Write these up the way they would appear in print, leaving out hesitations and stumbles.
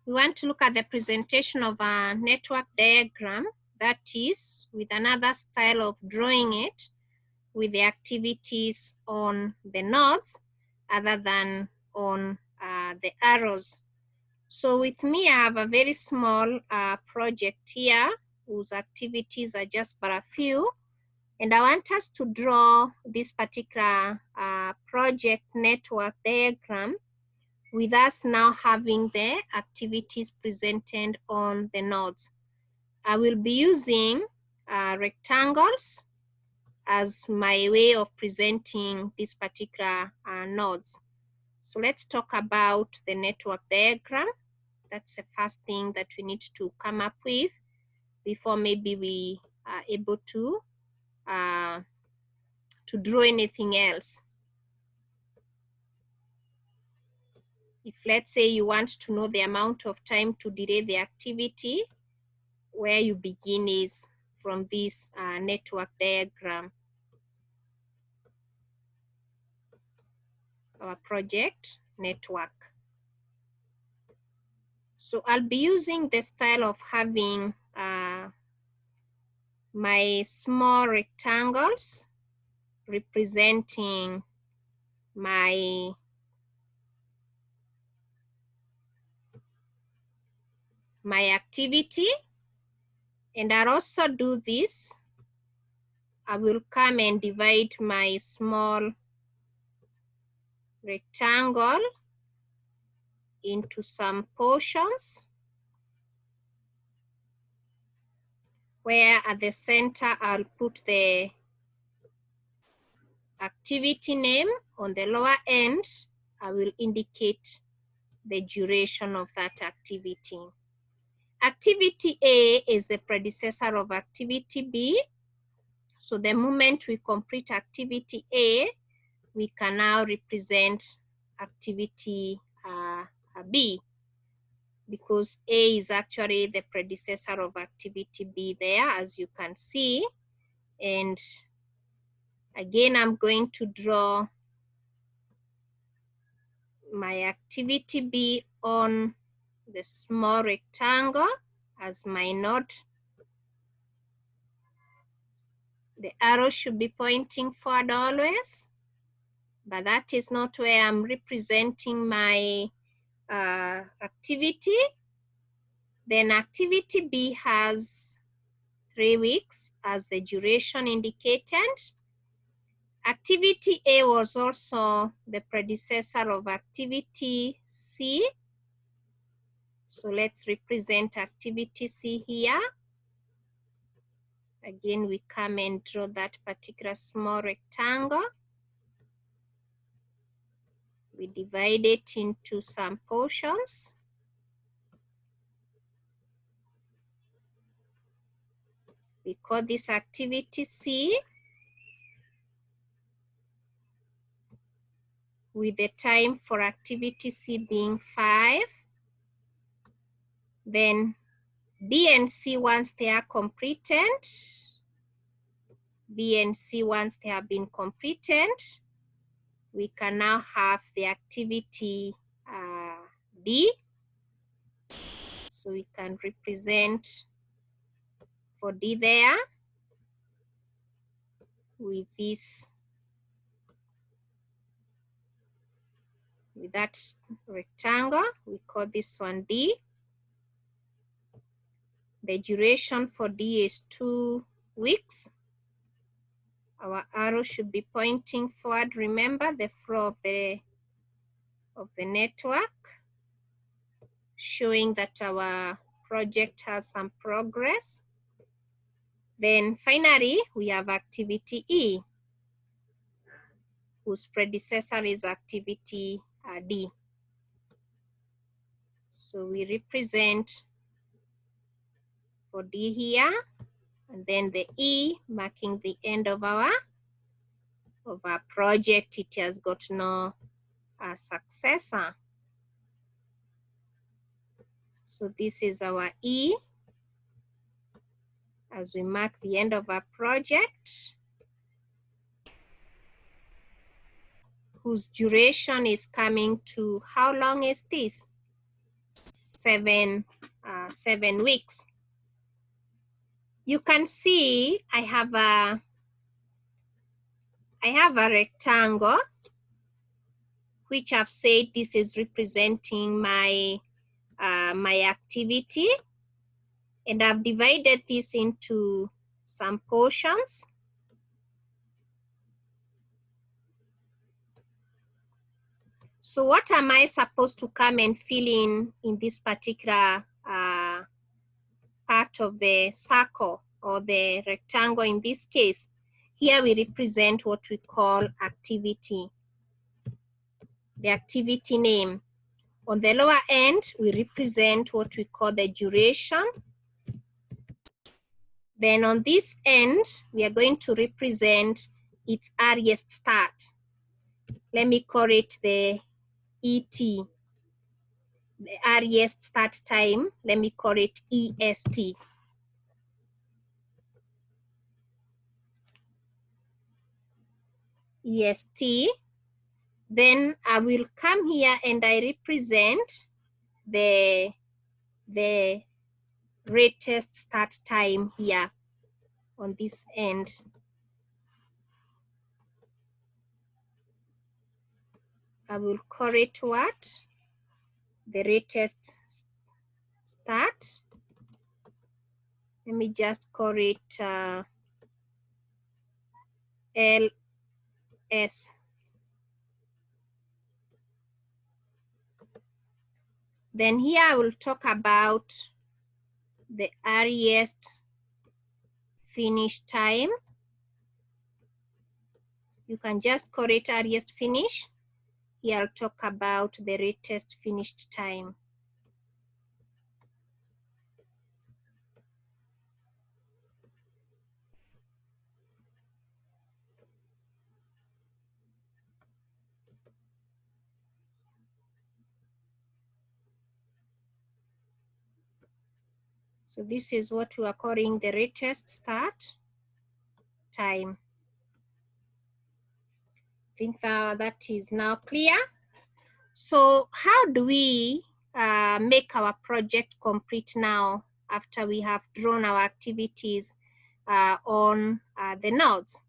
we want to look at the presentation of a network diagram, that is with another style of drawing it with the activities on the nodes other than on the arrows. So with me, I have a very small project here whose activities are just but a few. And I want us to draw this particular project network diagram with us now having the activities presented on the nodes. I will be using rectangles as my way of presenting these particular nodes. So let's talk about the network diagram. That's the first thing that we need to come up with before maybe we are able to draw anything else. If let's say you want to know the amount of time to delay the activity, where you begin is from this network diagram, our project network. So I'll be using the style of having my small rectangles representing my activity. And I'll also do this. I will come and divide my small rectangle into some portions, where at the center I'll put the activity name. On the lower end, I will indicate the duration of that activity. Activity A is the predecessor of activity B. So the moment we complete activity A, we can now represent activity B, because A is actually the predecessor of activity B there, as you can see. And again, I'm going to draw my activity B on the small rectangle as my node. The arrow should be pointing forward always, but that is not where I'm representing my activity. Then activity B has 3 weeks as the duration indicated. Activity A was also the predecessor of activity C. So let's represent activity C here. Again, we come and draw that particular small rectangle. We divide it into some portions. We call this activity C, with the time for activity C being 5. Then B and C, once they are completed, B and C, once they have been completed, we can now have the activity D. So we can represent for D there with this, with that rectangle. We call this one D. The duration for D is 2 weeks. Our arrow should be pointing forward. Remember the flow of the network, showing that our project has some progress. Then finally, we have activity E, whose predecessor is activity D. So we represent for D here, and then the E marking the end of our project. It has got no successor. So this is our E as we mark the end of our project, whose duration is coming to, how long is this? 7 weeks. You can see I have a rectangle which I've said this is representing my my activity, and I've divided this into some portions. So what am I supposed to come and fill in this particular part of the circle or the rectangle in this case? Here we represent what we call activity, the activity name. On the lower end, we represent what we call the duration. Then on this end, we are going to represent its earliest start. Let me call it the ET, the earliest start time. Let me call it EST. EST. Then I will come here and I represent the latest start time here on this end. I will call it what? The latest start. Let me just call it LS. Then here I will talk about the earliest finish time. You can just call it earliest finish. Here I'll talk about the latest finished time. So this is what we are calling the latest start time. I think that is now clear. So how do we make our project complete now after we have drawn our activities on the nodes?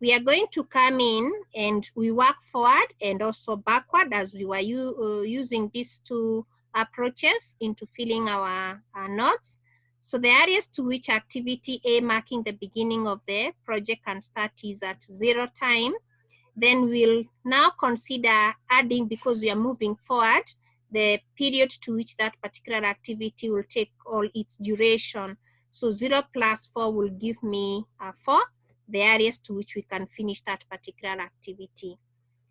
We are going to come in and we work forward and also backward as we were using these two approaches into filling our nodes. So the areas to which activity A marking the beginning of the project can start is at 0 time. Then we'll now consider adding, because we are moving forward, the period to which that particular activity will take all its duration. So 0 plus 4 will give me 4, the areas to which we can finish that particular activity.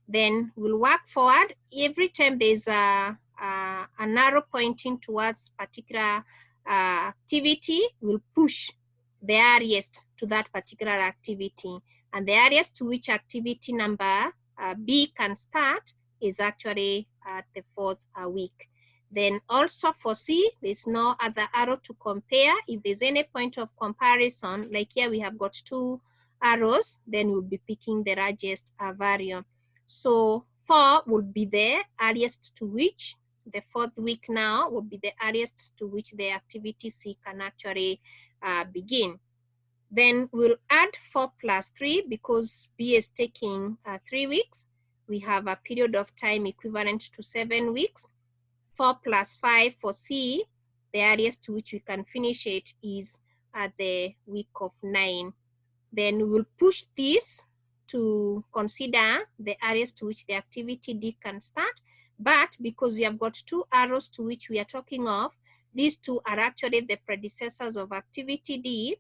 Then we'll work forward. Every time there's an arrow pointing towards particular activity, we'll push the earliest to that particular activity. And the areas to which activity number B can start is actually at the 4th week. Then also for C, there's no other arrow to compare. If there's any point of comparison, like here we have got 2 arrows, then we'll be picking the largest value. So 4 would be the earliest to which the 4th week now will be the earliest to which the activity C can actually begin. Then we'll add 4 plus 3 because B is taking 3 weeks. We have a period of time equivalent to 7 weeks. 4 plus 5 for C, the earliest to which we can finish it is at the week of 9. Then we'll push this to consider the areas to which the activity D can start. But because we have got 2 arrows to which we are talking of, these 2 are actually the predecessors of activity D.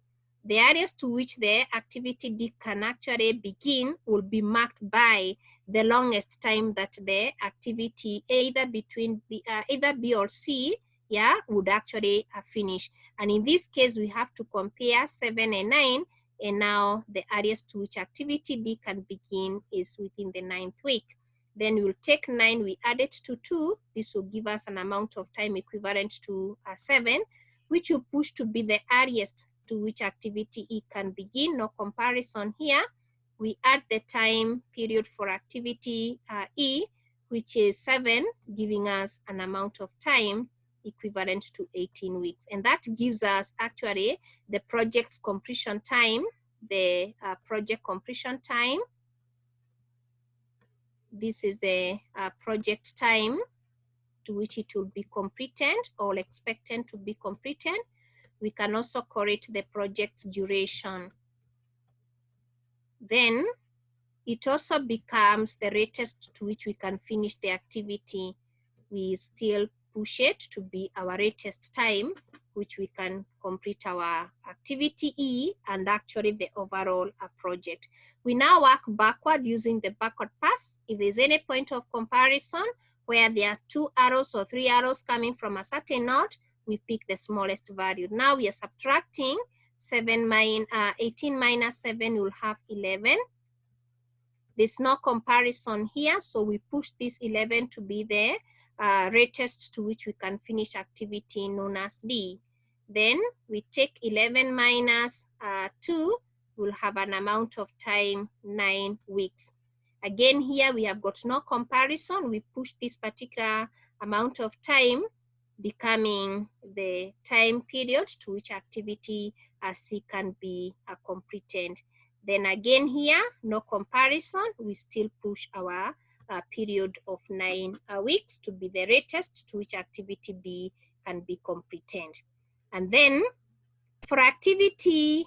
The areas to which the activity D can actually begin will be marked by the longest time that the activity either between either B or C, yeah, would actually finish. And in this case, we have to compare 7 and 9. And now the earliest to which activity D can begin is within the 9th week. Then we'll take 9, we add it to 2. This will give us an amount of time equivalent to 7, which will push to be the earliest to which activity E can begin. No comparison here. We add the time period for activity E, which is 7, giving us an amount of time equivalent to 18 weeks. And that gives us actually the project's completion time, the project completion time. This is the project time to which it will be completed or expected to be completed. We can also call it the project's duration. Then it also becomes the latest to which we can finish the activity. We still push it to be our latest time, which we can complete our activity E and actually the overall project. We now work backward using the backward pass. If there's any point of comparison where there are 2 arrows or 3 arrows coming from a certain node, we pick the smallest value. Now we are subtracting 18 minus 7 will have 11. There's no comparison here, so we push this 11 to be the latest to which we can finish activity known as D. Then we take 11 minus 2, we'll have an amount of time 9 weeks. Again, here we have got no comparison. We push this particular amount of time, becoming the time period to which activity C can be completed. Then again here, no comparison, we still push our period of 9 weeks to be the latest to which activity B can be completed. And then for activity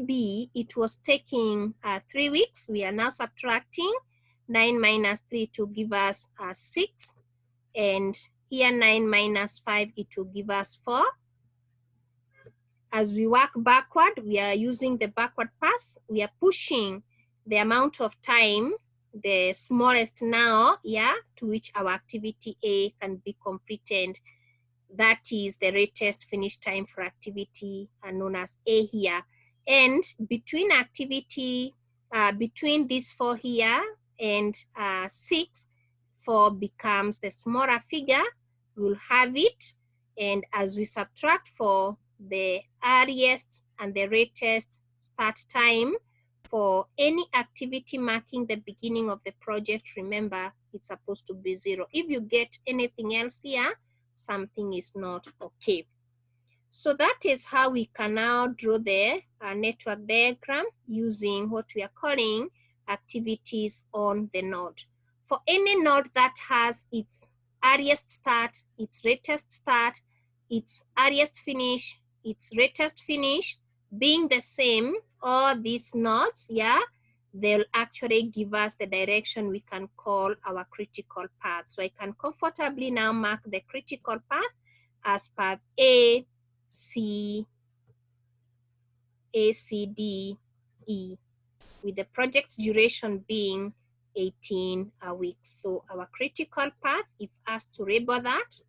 B, it was taking 3 weeks. We are now subtracting 9 minus 3 to give us 6. And here 9 minus 5, it will give us 4. As we work backward, we are using the backward pass. We are pushing the amount of time, the smallest now, to which our activity A can be completed. That is the latest finish time for activity known as A here. And between between these 4 here and 6, 4 becomes the smaller figure. We'll have it. And as we subtract 4, the earliest and the latest start time for any activity marking the beginning of the project, remember, it's supposed to be 0. If you get anything else here, something is not okay. So that is how we can now draw the network diagram using what we are calling activities on the node. For any node that has its earliest start, its latest start, its earliest finish, its latest finish being the same, all these nodes, they'll actually give us the direction we can call our critical path. So I can comfortably now mark the critical path as path A, C, D, E, with the project's duration being 18 weeks. So our critical path, if asked to label that,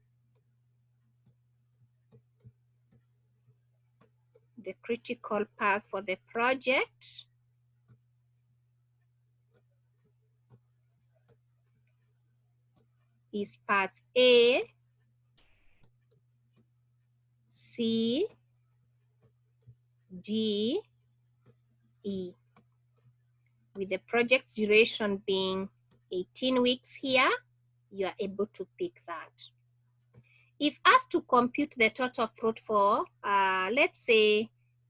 the critical path for the project is path A, C, D, E, with the project's duration being 18 weeks here. You are able to pick that. If asked to compute the total fruit for, let's say,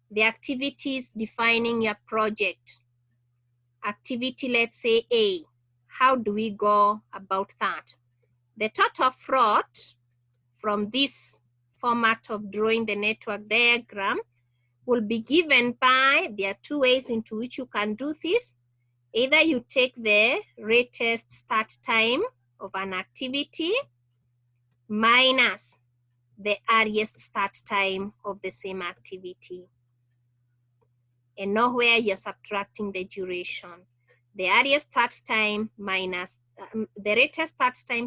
the activities defining your project, activity, let's say A, how do we go about that? The total fruit from this format of drawing the network diagram will be given by, there are 2 ways into which you can do this. Either you take the latest start time of an activity minus the earliest start time of the same activity. And nowhere you're subtracting the duration. The earliest start time minus, the latest start time,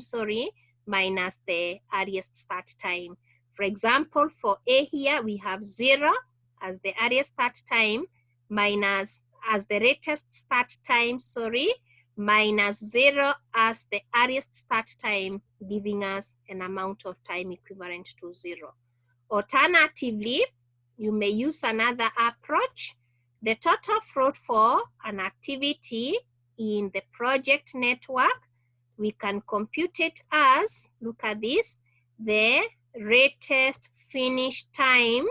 minus the earliest start time. For example, for A here, we have 0 as the earliest start time minus as the latest start time, minus 0 as the earliest start time, giving us an amount of time equivalent to 0. Alternatively, you may use another approach. The total fruit for an activity in the project network we can compute it as, look at this, the latest finish time,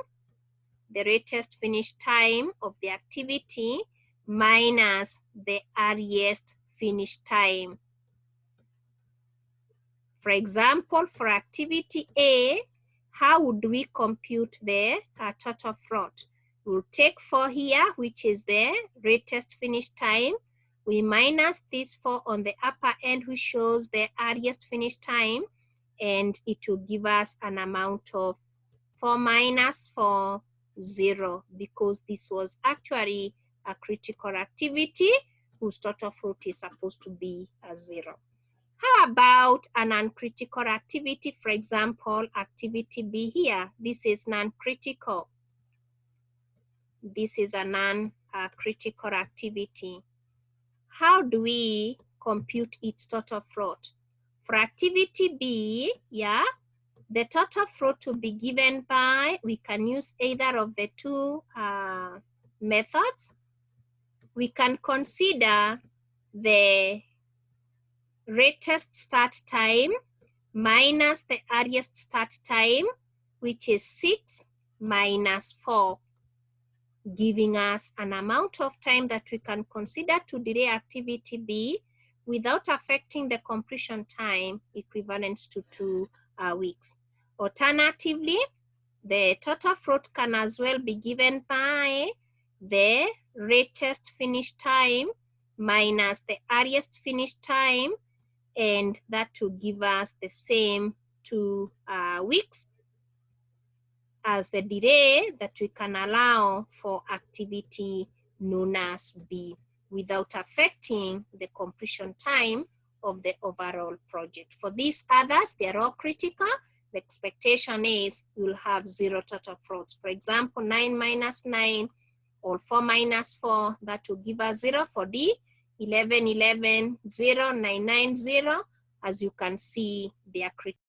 the latest finish time of the activity minus the earliest finish time. For example, for activity A, how would we compute the total float? We'll take 4 here, which is the latest finish time. We minus this 4 on the upper end, which shows the earliest finish time, and it will give us an amount of 4 minus 4, 0, because this was actually a critical activity whose total float is supposed to be a 0. How about an uncritical activity? For example, activity B here. This is non-critical. This is a non-critical activity. How do we compute its total float? For activity B, yeah, the total float will be given by, we can use either of the two methods. We can consider the latest start time minus the earliest start time, which is 6 minus 4, giving us an amount of time that we can consider to delay activity B without affecting the completion time, equivalent to 2 weeks. Alternatively, the total float can as well be given by the latest finish time minus the earliest finish time, and that will give us the same 2 weeks as the delay that we can allow for activity known as B without affecting the completion time of the overall project. For these others, they are all critical. The expectation is you'll have 0 total floats. For example, 9 minus 9 or 4 minus 4, that will give us 0 for D. 11, 11, 0, 9, 9, 0. As you can see, they are critical.